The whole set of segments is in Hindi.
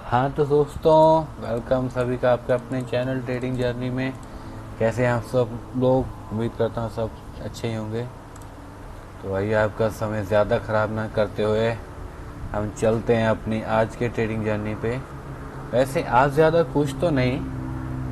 हाँ तो दोस्तों, वेलकम सभी का आपके अपने चैनल ट्रेडिंग जर्नी में। कैसे हैं आप सब लोग? उम्मीद करता हूँ सब अच्छे ही होंगे। तो आइए, आपका समय ज़्यादा ख़राब ना करते हुए हम चलते हैं अपनी आज के ट्रेडिंग जर्नी पे। वैसे आज ज़्यादा कुछ तो नहीं,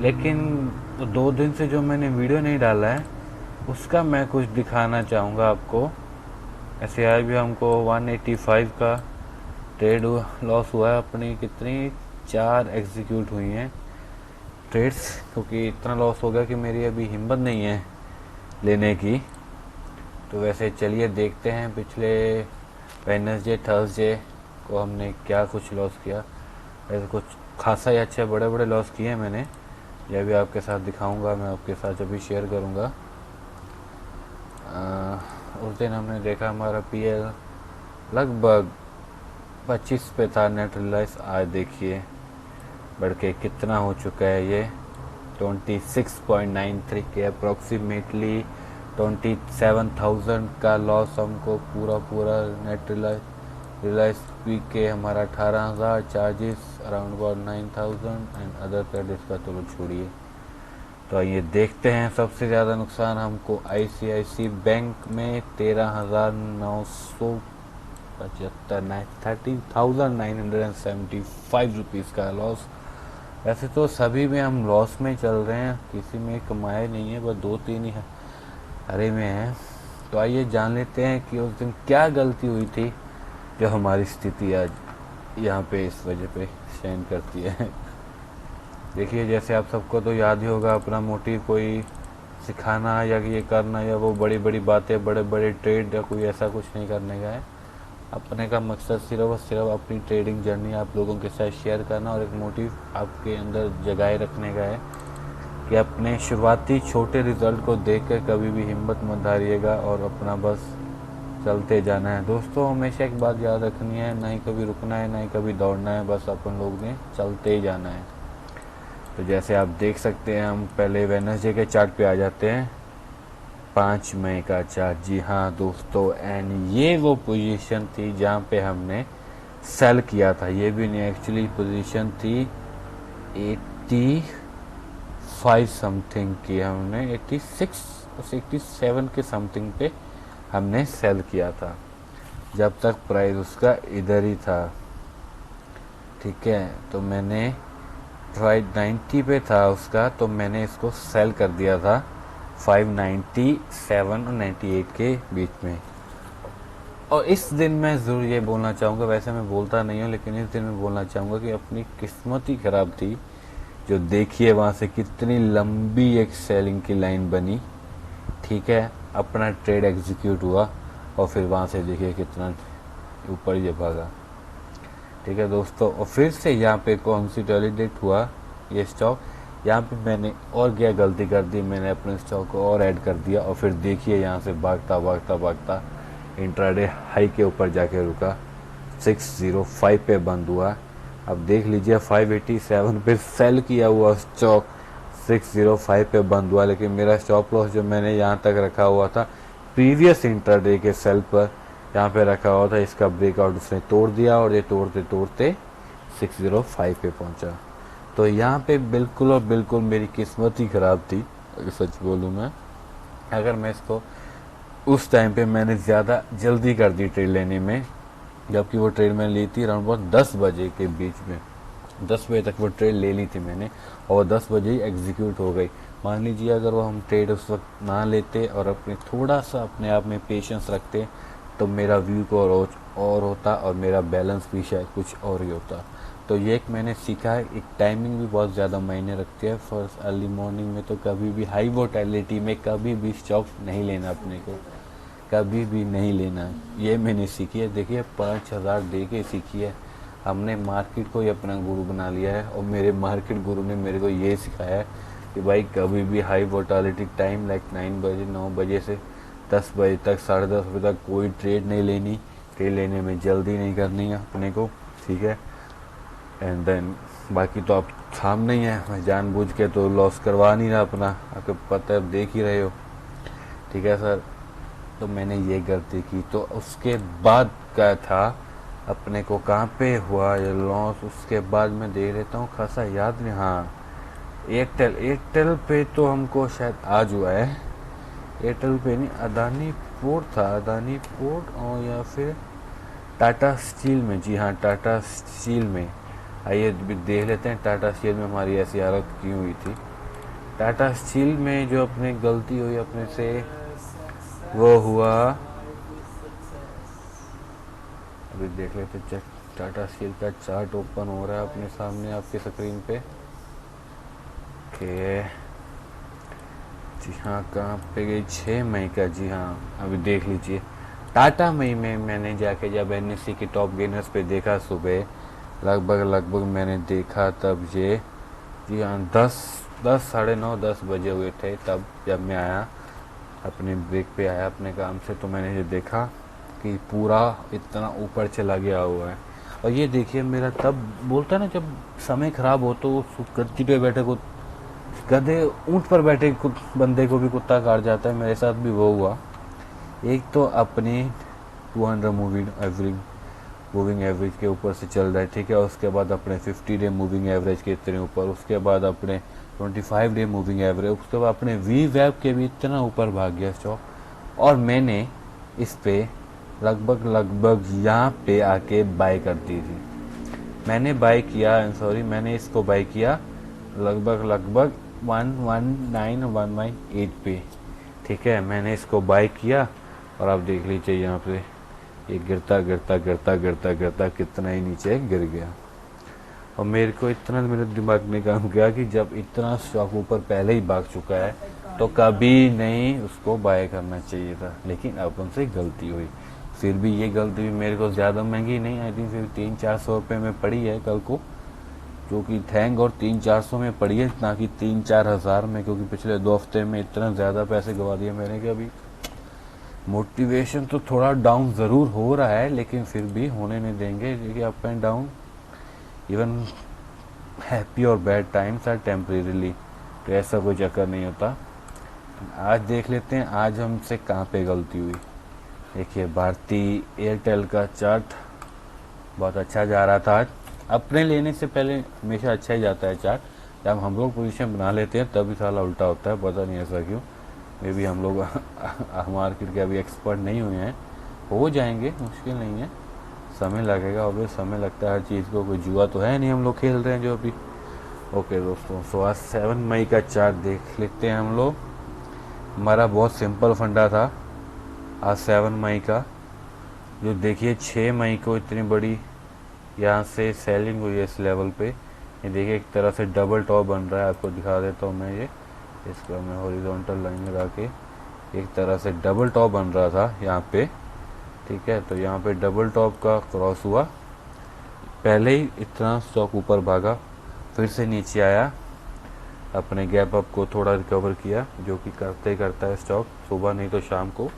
लेकिन 2 दिन से जो मैंने वीडियो नहीं डाला है उसका मैं कुछ दिखाना चाहूँगा आपको। ऐसे आज भी हमको 185 का ट्रेड लॉस हुआ है। अपनी कितनी 4 एग्जीक्यूट हुई हैं ट्रेड्स, क्योंकि इतना लॉस हो गया कि मेरी अभी हिम्मत नहीं है लेने की। तो वैसे चलिए देखते हैं पिछले वेडनेसडे थर्सडे को हमने क्या कुछ लॉस किया। वैसे कुछ खासा ही अच्छे बड़े बड़े लॉस किए हैं मैंने। यह भी आपके साथ दिखाऊंगा, मैं आपके साथ अभी शेयर करूंगा। उस दिन हमने देखा हमारा पीएल लगभग 25 पे था नेट रिलाइज। आज देखिए बढ़ के कितना हो चुका है ये 26.93 के अप्रोक्सीमेटली 27,000 का लॉस हमको पूरा पूरा नेट रिलाइज पी के हमारा 18,000 charges around about 9,000 and other credits का तो छोड़िए। तो आइए देखते हैं। सबसे ज़्यादा नुकसान हमको आईसीआईसी बैंक में 13,975 13,975 रुपीज़ का लॉस। वैसे तो सभी में हम लॉस में चल रहे हैं, किसी में कमाए नहीं है, बस 2-3 ही हरे में हैं। तो आइए जान लेते हैं कि उस दिन क्या गलती हुई थी जो हमारी स्थिति आज यहाँ पे इस वजह पे स्टैंड करती है। देखिए, जैसे आप सबको तो याद ही होगा, अपना मोटिव कोई सिखाना या ये करना या वो बड़ी बड़ी बातें बड़े बड़े ट्रेड या कोई ऐसा कुछ नहीं करने का है। अपने का मकसद सिर्फ और सिर्फ अपनी ट्रेडिंग जर्नी आप लोगों के साथ शेयर करना और एक मोटिव आपके अंदर जगाए रखने का है कि अपने शुरुआती छोटे रिजल्ट को देखकर कभी भी हिम्मत मत हारिएगा और अपना बस चलते जाना है। दोस्तों, हमेशा एक बात याद रखनी है, ना ही कभी रुकना है ना ही कभी दौड़ना है, बस अपन लोग ने चलते ही जाना है। तो जैसे आप देख सकते हैं, हम पहले वेडनेसडे के चार्ट पे आ जाते हैं। 5 मई का चार्ट, जी हाँ दोस्तों, एंड ये वो पोजीशन थी जहाँ पे हमने सेल किया था। ये भी नहीं, एक्चुअली पोजीशन थी 85 समथिंग की, हमने 86 87 के समथिंग पे हमने सेल किया था, जब तक प्राइस उसका इधर ही था। ठीक है, तो मैंने 590 पे था उसका, तो मैंने इसको सेल कर दिया था 597 और 98 के बीच में। और इस दिन मैं ज़रूर ये बोलना चाहूँगा, वैसे मैं बोलता नहीं हूँ लेकिन इस दिन मैं बोलना चाहूँगा कि अपनी किस्मत ही ख़राब थी। जो देखिए वहाँ से कितनी लंबी एक सेलिंग की लाइन बनी। ठीक है, अपना ट्रेड एग्जीक्यूट हुआ और फिर वहाँ से देखिए कितना ऊपर ये भागा। ठीक है दोस्तों, और फिर से यहाँ पे कंसोलिडेट हुआ ये स्टॉक। यहाँ पे मैंने और क्या गलती कर दी, मैंने अपने स्टॉक को और ऐड कर दिया और फिर देखिए यहाँ से भागता भागता भागता इंट्राडे हाई के ऊपर जाके रुका, 605 पे बंद हुआ। अब देख लीजिए 587 पे सेल किया हुआ स्टॉक 605 पे बंद हुआ, लेकिन मेरा स्टॉप लॉस जो मैंने यहाँ तक रखा हुआ था प्रीवियस इंट्राडे के सेल पर यहाँ पे रखा हुआ था, इसका ब्रेकआउट उसने तोड़ दिया और ये तोड़ते तोड़ते 605 पे पहुंचा। तो यहाँ पे बिल्कुल और बिल्कुल मेरी किस्मत ही ख़राब थी, अगर सच बोलूँ मैं। अगर मैं इसको उस टाइम पे मैंने ज़्यादा जल्दी कर दी ट्रेड लेने में, जबकि वो ट्रेड मैंने ली थी अराउंड बहुत 10 बजे के बीच में। 10 बजे तक वो ट्रेड ले ली थी मैंने और 10 बजे ही एग्जीक्यूट हो गई। मान लीजिए अगर वो हम ट्रेड उस वक्त ना लेते और अपने थोड़ा सा अपने आप में पेशेंस रखते तो मेरा व्यू को और होता और मेरा बैलेंस भी शायद कुछ और ही होता। तो ये एक मैंने सीखा है, एक टाइमिंग भी बहुत ज़्यादा मायने रखती है। फर्स्ट अर्ली मॉर्निंग में तो कभी भी हाई वोटेलिटी में कभी भी स्टॉक नहीं लेना, अपने को कभी भी नहीं लेना। ये मैंने सीखी है। देखिए 5,000 दे के सीखी है हमने। मार्केट को ही अपना गुरु बना लिया है और मेरे मार्केट गुरु ने मेरे को ये सिखाया है कि भाई कभी भी हाई वोटालिटी टाइम लाइक 9 बजे 9 बजे से 10 बजे तक 10:30 बजे तक कोई ट्रेड नहीं लेनी। ट्रेड लेने में जल्दी नहीं करनी है अपने को, ठीक है। एंड देन बाकी तो आप सामने ही है, मैं जानबूझ के तो लॉस करवा नहीं रहा अपना, आपको पता है, देख ही रहे हो। ठीक है सर, तो मैंने ये गलती की। तो उसके बाद क्या था, अपने को कहाँ पे हुआ ये लॉस, उसके बाद मैं देख लेता हूँ, खासा याद नहीं। हाँ, एयरटेल, एयरटेल पे तो हमको शायद आज हुआ है। एयरटेल पे नहीं, अदानी पोर्ट था, अदानी पोर्ट और या फिर टाटा स्टील में। जी हाँ, टाटा स्टील में। आइए भी देख लेते हैं टाटा स्टील में हमारी ऐसी हालत क्यों हुई थी। टाटा स्टील में जो अपनी गलती हुई अपने से वो हुआ, अभी देख लेते चेक। टाटा स्टील का चार्ट ओपन हो रहा है अपने सामने आपके स्क्रीन पे। ओके, जी हाँ, कहाँ पे गई, 6 मई का। जी हाँ, अभी देख लीजिए टाटा मई में मैंने जाके जब एनएससी के टॉप गेनर्स पे देखा सुबह, लगभग मैंने देखा तब ये, जी हाँ, 10 साढ़े 9 10 बजे हुए थे तब, जब मैं आया अपने ब्रेक पे आया अपने काम से, तो मैंने ये देखा कि पूरा इतना ऊपर चला गया हुआ है। और ये देखिए मेरा, तब बोलता है ना जब समय खराब हो तो गद्दी पे बैठे को गधे, ऊंट पर बैठे बंदे को भी कुत्ता काट जाता है। मेरे साथ भी वो हुआ। एक तो अपनी 200 मूविंग एवरेज के ऊपर से चल रहा है, ठीक है। उसके बाद अपने 50 डे मूविंग एवरेज के इतने ऊपर, उसके बाद अपने 25 डे मूविंग एवरेज, उसके बाद अपने वी वेब के भी इतना ऊपर भाग गया स्टॉक। और मैंने इस पे लगभग यहाँ पे आके बाय कर दी थी। मैंने बाय किया, सॉरी, मैंने इसको बाय किया लगभग 119 पे, ठीक है। मैंने इसको बाय किया और आप देख लीजिए यहाँ पे ये गिरता कितना ही नीचे गिर गया। और मेरे को इतना, मेरे दिमाग में काम किया कि जब इतना स्टॉक ऊपर पहले ही भाग चुका है तो कभी नहीं उसको बाय करना चाहिए था, लेकिन अब उनसे गलती हुई। फिर भी ये गलती भी मेरे को ज़्यादा महंगी नहीं आई थी, फिर 300-400 रुपये में पड़ी है कल को, जो कि थैंक और 300-400 में पड़ी है, ना कि 3-4 हज़ार में, क्योंकि पिछले 2 हफ्ते में इतना ज़्यादा पैसे गवा दिए मैंने कि अभी मोटिवेशन तो थोड़ा डाउन ज़रूर हो रहा है, लेकिन फिर भी होने नहीं देंगे, क्योंकि up and down, even happy और बैड टाइम्स आर टेम्परेरीली, तो ऐसा कोई चक्कर नहीं होता। आज देख लेते हैं आज हमसे कहाँ पे गलती हुई। देखिए भारतीय एयरटेल का चार्ट बहुत अच्छा जा रहा था आज। अपने लेने से पहले हमेशा अच्छा ही जाता है चार्ट, जब हम लोग पोजीशन बना लेते हैं तभी साला उल्टा होता है, पता नहीं ऐसा क्यों। मे भी हम लोग मार्केट के अभी एक्सपर्ट नहीं हुए हैं, हो जाएंगे, मुश्किल नहीं है, समय लगेगा। और समय लगता है हर चीज़ को, कोई जुआ तो है नहीं हम लोग खेल रहे हैं जो अभी। ओके दोस्तों, सो आज 7 मई का चार्ट देख लेते हैं हम लोग। हमारा बहुत सिंपल फंडा था आज 7 मई का, जो देखिए 6 मई को इतनी बड़ी यहाँ से सेलिंग हुई है इस लेवल पे। ये देखिए एक तरह से डबल टॉप बन रहा है, आपको दिखा देता हूँ मैं। ये इसका मैं हॉरिजॉन्टल लाइन लगा के, एक तरह से डबल टॉप बन रहा था यहाँ पे, ठीक है। तो यहाँ पे डबल टॉप का क्रॉस हुआ, पहले ही इतना स्टॉक ऊपर भागा, फिर से नीचे आया, अपने गैप अप को थोड़ा रिकवर किया, जो कि करते ही करता है स्टॉक, सुबह नहीं तो शाम को।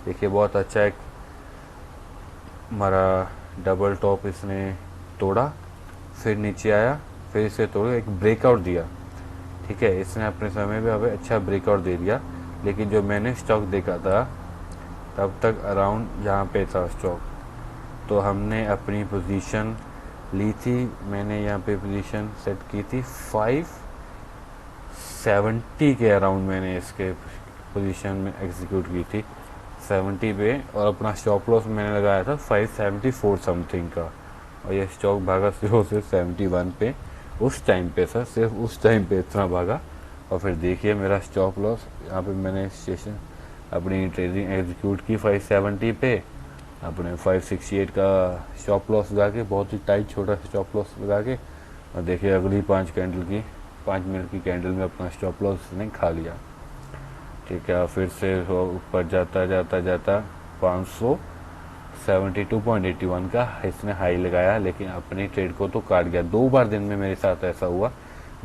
देखिए बहुत अच्छा एक हमारा डबल टॉप इसने तोड़ा, फिर नीचे आया, फिर इसे तोड़ा, एक ब्रेकआउट दिया, ठीक है। इसने अपने समय पे हमें अच्छा ब्रेकआउट दे दिया, लेकिन जो मैंने स्टॉक देखा था तब तक अराउंड यहाँ पे था स्टॉक, तो हमने अपनी पोजीशन ली थी। मैंने यहाँ पे पोजीशन सेट की थी 570 के अराउंड, मैंने इसके पोजीशन में एग्जीक्यूट की थी 70 पे, और अपना स्टॉप लॉस मैंने लगाया था 574 समथिंग का। और ये स्टॉक भागा 0 से 71 पे उस टाइम पे सर, सिर्फ उस टाइम पे इतना भागा। और फिर देखिए मेरा स्टॉप लॉस, यहाँ पे मैंने स्टेशन अपनी ट्रेडिंग एग्जीक्यूट की 570 पे, अपने 568 का स्टॉप लॉस लगा के, बहुत ही टाइट छोटा स्टॉप लॉस लगा के, और देखिए अगली 5 मिनट की कैंडल में अपना स्टॉप लॉस ने खा लिया, ठीक है। फिर से ऊपर जाता 572.81 का इसने हाई लगाया, लेकिन अपनी ट्रेड को तो काट गया। 2 बार दिन में मेरे साथ ऐसा हुआ,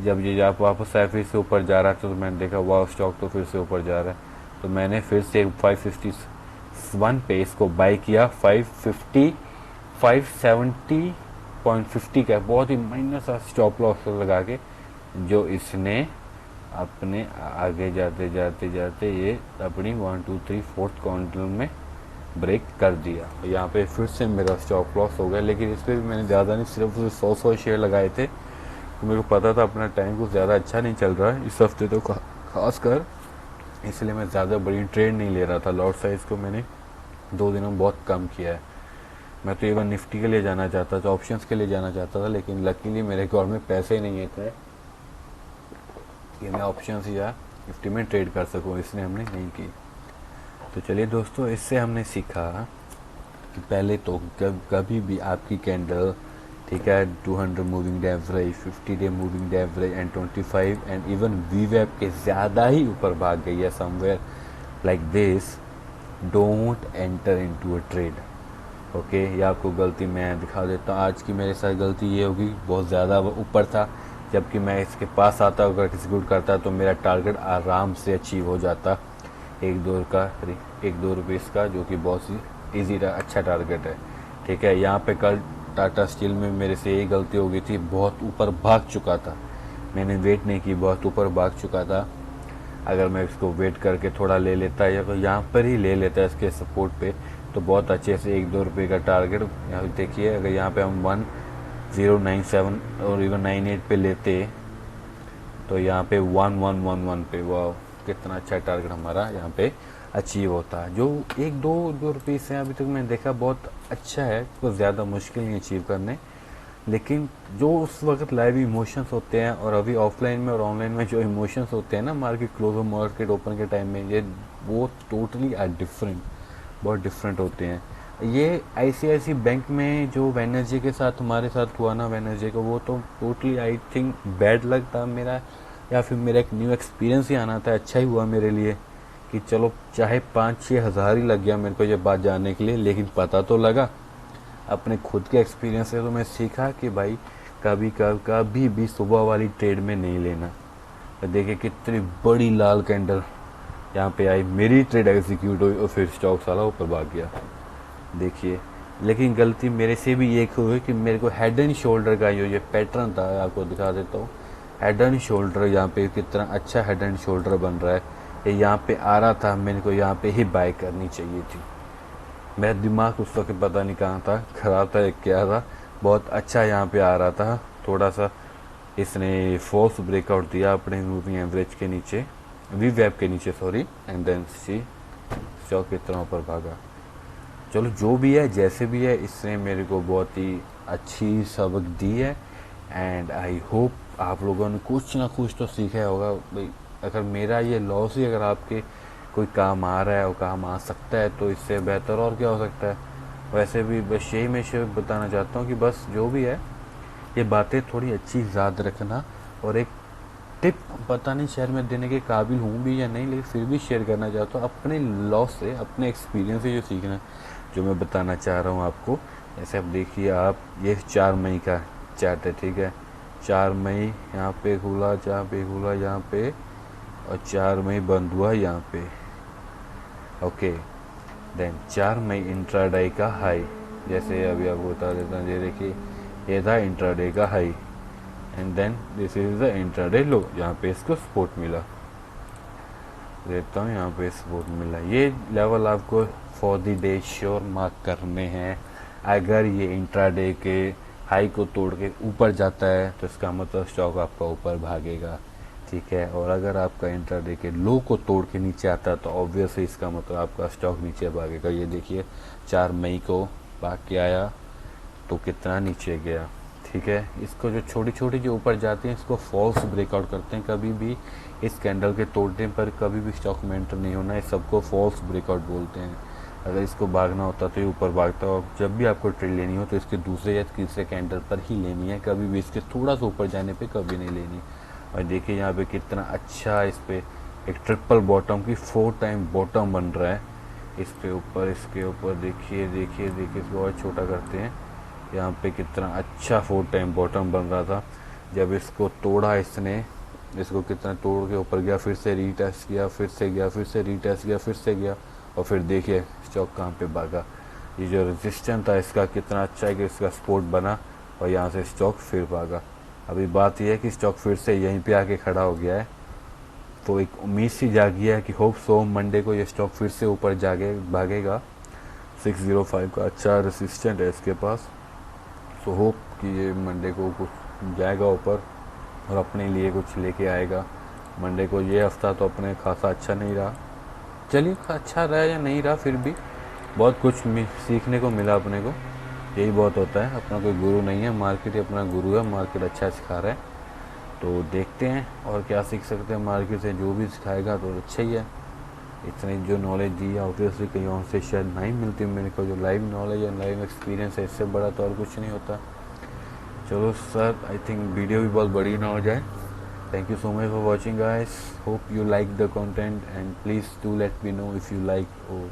जब ये आप वापस आया फिर से ऊपर जा रहा था, तो मैंने देखा वाह स्टॉक तो फिर से ऊपर जा रहा है, तो मैंने फिर से 551 पे इसको बाय किया। 570.50 का बहुत ही माइनर सा स्टॉप लॉस लगा के, जो इसने अपने आगे जाते ये अपनी 1 2 3 4th काउंटर में ब्रेक कर दिया। यहाँ पे फिर से मेरा स्टॉप लॉस हो गया, लेकिन इस पर भी मैंने ज़्यादा नहीं, सिर्फ 100 शेयर लगाए थे। तो मेरे को पता था अपना टाइम कुछ ज़्यादा अच्छा नहीं चल रहा है इस हफ्ते तो खास कर, इसलिए मैं ज़्यादा बड़ी ट्रेड नहीं ले रहा था। लॉट साइज़ को मैंने 2 दिनों में बहुत कम किया है। मैं तो इवन निफ्टी के लिए जाना चाहता था, ऑप्शंस के लिए जाना चाहता था, लेकिन लकीली मेरे अकाउंट में पैसे ही नहीं थे कि मैं ऑप्शंस या निफ्टी में ट्रेड कर सकूं, इसलिए हमने नहीं की। तो चलिए दोस्तों, इससे हमने सीखा कि पहले तो कभी भी आपकी कैंडल, ठीक है, 200 moving average, 50 day moving average and 25 and even वीवेप के ज़्यादा ही ऊपर भाग गई है somewhere like this, don't enter into a trade. Okay, ये आपको गलती मैं दिखा देता हूँ। आज की मेरे साथ गलती ये होगी, बहुत ज़्यादा ऊपर था, जबकि मैं इसके पास आता, अगर एग्जीक्यूट करता तो मेरा टारगेट आराम से अचीव हो जाता, 1-2 रुपये का, जो कि बहुत ही ईजी अच्छा टारगेट है। ठीक है, यहाँ पे कल टाटा स्टील में मेरे से यही गलती हो गई थी, बहुत ऊपर भाग चुका था, मैंने वेट नहीं की, बहुत ऊपर भाग चुका था। अगर मैं इसको वेट करके थोड़ा ले लेता या तो यहाँ पर ही ले लेता इसके सपोर्ट पे, तो बहुत अच्छे से 1-2 रुपये का टारगेट, यहाँ देखिए अगर यहाँ पे हम 1097 और इवन 98 पे लेते, तो यहाँ पे 1111 पे, वाह कितना अच्छा टारगेट हमारा यहाँ पे अचीव होता है। जो 1-2 रुपये से अभी तक मैंने देखा बहुत अच्छा है, कुछ ज़्यादा मुश्किल नहीं अचीव करने, लेकिन जो उस वक्त लाइव इमोशंस होते हैं और अभी ऑफलाइन में और ऑनलाइन में जो इमोशंस होते हैं ना, मार्केट क्लोज और मार्केट ओपन के टाइम में, ये वो टोटली आर डिफरेंट, बहुत डिफरेंट होते हैं। ये आईसीआईसी बैंक में जो वेडनेसडे के साथ हमारे साथ हुआ ना, वेडनेसडे को, वो तो totally I think bad luck था मेरा, या फिर मेरा एक न्यू एक्सपीरियंस ही आना था। अच्छा ही हुआ मेरे लिए कि चलो चाहे 5-6 हज़ार ही लग गया मेरे को ये बात जानने के लिए, लेकिन पता तो लगा। अपने खुद के एक्सपीरियंस से तो मैं सीखा कि भाई कभी भी सुबह वाली ट्रेड में नहीं लेना। तो देखिए कितनी बड़ी लाल कैंडल यहाँ पे आई, मेरी ट्रेड एग्जीक्यूट हुई और फिर स्टॉक साला ऊपर भाग गया, देखिए। लेकिन गलती मेरे से भी ये हुई कि मेरे को हेड एंड शोल्डर का ये पैटर्न था, आपको दिखा देता हूँ। हेड एंड शोल्डर यहाँ पे कितना अच्छा हेड एंड शोल्डर बन रहा है, ये यहाँ पे आ रहा था, मेरे को यहाँ पे ही बाय करनी चाहिए थी। मेरा दिमाग उस वक्त पता नहीं कहाँ था, खराब था क्या था, बहुत अच्छा यहाँ पे आ रहा था। थोड़ा सा इसने फॉल्स ब्रेकआउट दिया अपने मूविंग एवरेज के नीचे, वी वेब के नीचे sorry, and then see stock कितना ऊपर भागा। चलो जो भी है, जैसे भी है, इसने मेरे को बहुत ही अच्छी सबक दी है, एंड आई होप आप लोगों ने कुछ ना कुछ तो सीखा होगा भाई। अगर मेरा ये लॉस ही अगर आपके कोई काम आ रहा है और काम आ सकता है, तो इससे बेहतर और क्या हो सकता है। वैसे भी बस यही मैं शेयर बताना चाहता हूँ कि बस जो भी है, ये बातें थोड़ी अच्छी याद रखना, और एक टिप पता नहीं शेयर में देने के काबिल हूँ भी या नहीं, लेकिन फिर भी शेयर करना चाहता हूँ अपने लॉस से, अपने एक्सपीरियंस से जो सीखना, जो मैं बताना चाह रहा हूँ आपको। जैसे अब देखिए आप, ये 4 मई का चार्ट है, ठीक है, 4 मई यहाँ पे खुला, जहाँ पे खुला यहाँ पे, और 4 मई बंद हुआ यहाँ पे। ओके, देन 4 मई इंट्राडे का हाई, जैसे अभी आपको बता देता हूँ, ये देखिए ये था इंट्राडे का high, and then this is the intraday low, यहाँ पे इसको सपोर्ट मिला, देखता हूँ यहाँ पे सपोर्ट मिला। ये लेवल आपको for the day sure mark करने हैं। अगर ये इंट्राडे के हाई को तोड़ के ऊपर जाता है तो इसका मतलब स्टॉक आपका ऊपर भागेगा, ठीक है। और अगर आपका इंट्राडे के लो को तोड़ के नीचे आता है तो ऑब्वियसली इसका मतलब आपका स्टॉक नीचे भागेगा। ये देखिए 4 मई को भाग के आया तो कितना नीचे गया, ठीक है। इसको जो छोटी छोटी जो ऊपर जाती हैं, इसको फॉल्स ब्रेकआउट करते हैं। कभी भी इस कैंडल के तोड़ने पर कभी भी स्टॉक में एंटर नहीं होना है, सबको फॉल्स ब्रेकआउट बोलते हैं। अगर इसको भागना होता तो ये ऊपर भागता हो। जब भी आपको ट्रेड लेनी हो तो इसके दूसरे या तीसरे कैंडल पर ही लेनी है, कभी भी इसके थोड़ा सा ऊपर जाने पे कभी नहीं लेनी। और देखिए यहाँ पे कितना अच्छा इस पर एक ट्रिपल बॉटम की 4 टाइम बॉटम बन रहा है इसके ऊपर देखिए देखिए देखिए, इसको और छोटा करते हैं। यहाँ पे कितना अच्छा 4 टाइम बॉटम बन रहा था, जब इसको तोड़ा इसने, इसको कितना तोड़ के ऊपर गया, फिर से रीटेस्ट किया, फिर से गया, फिर से रीटेस्ट किया, फिर से गया, और फिर देखिए स्टॉक कहाँ पे भागा। ये जो रेजिस्टेंस था इसका कितना अच्छा है कि इसका सपोर्ट बना और यहाँ से स्टॉक फिर भागा। अभी बात यह है कि स्टॉक फिर से यहीं पे आके खड़ा हो गया है, तो एक उम्मीद सी जागी है कि होप सो मंडे को ये स्टॉक फिर से ऊपर भागेगा। 605 का अच्छा रेसिस्टेंट है इसके पास। सो होप कि ये मंडे को कुछ जाएगा ऊपर और अपने लिए कुछ लेके आएगा। मंडे को ये हफ्ता तो अपने खासा अच्छा नहीं रहा, चलिए अच्छा रहा या नहीं रहा, फिर भी बहुत कुछ सीखने को मिला अपने को। यही बहुत होता है, अपना कोई गुरु नहीं है, मार्केट ही अपना गुरु है, मार्केट अच्छा सिखा रहा है। तो देखते हैं और क्या सीख सकते हैं मार्केट से, जो भी सिखाएगा तो अच्छा ही है। इतनी जो नॉलेज दी है ऑब्वियसली कहीं और से शायद नहीं मिलती मेरे को, जो लाइव नॉलेज है, लाइव एक्सपीरियंस है, इससे बड़ा तो और कुछ नहीं होता। चलो सर, आई थिंक वीडियो भी बहुत बड़ी ना हो जाए। Thank you so much for watching, guys. Hope you like the content and please do let me know if you like or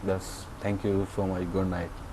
thus. Thank you so much. Good night.